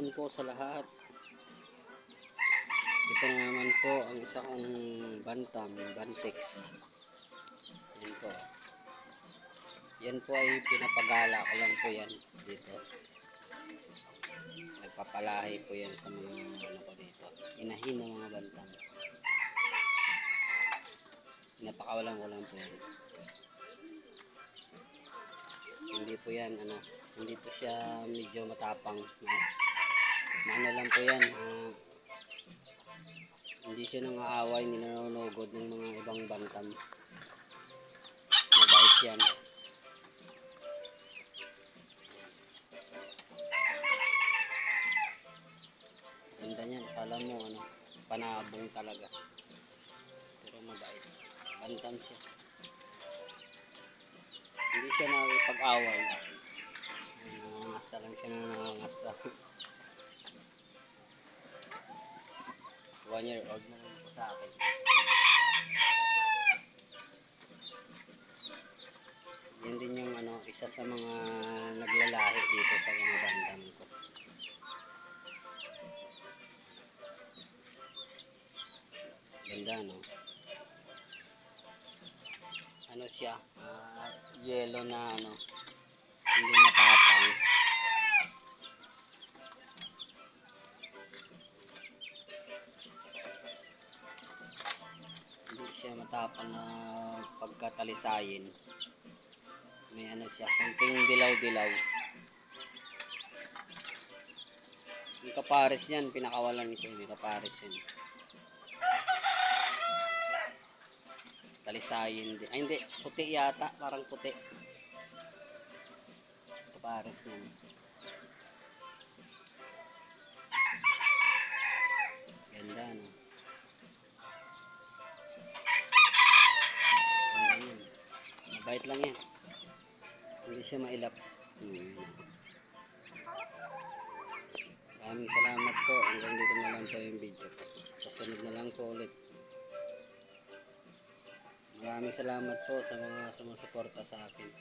hapon po sa lahat. Ito na naman po ang isa kong bantam, Bantex. Yan po. Yan po ay pinapagala ko lang po yan dito. Nagpapalahi po yan sa mga ano ko dito. Inahin ng mga bantam. Napakawalan ko lang po yan. Hindi po yan hindi po siya medyo matapang. Maano lang po yan. Hindi siya nangaaway, hindi nanonogod ng mga ibang bantam. Mabait yan. Ganda niyan, kala mo panabong talaga. Pero mabait. Bantam siya. Hindi siya nakipag-away. Nangangasta lang siya na nangangasta. 1 year old na lang po sa akin. Yan din yung isa sa mga naglalahi dito sa mga bandam ko. Ganda, no? Ano siya? Yellow na hindi matapang. Hindi siya matapang na pagkatalisayin. May siya, konting dilaw-dilaw. Yung kapares yan, pinakawalan nito, yung kapares yan. Talisayin din. Ay hindi, puti yata, parang puti. Kapares yan. Ganda, no? Ganda yan. Mabait lang yan. Hindi siya mailap. Maraming salamat po. Hanggang dito na lang po yung video. Sasunod na lang po ulit. Maraming salamat po sa mga sumusuporta sa akin.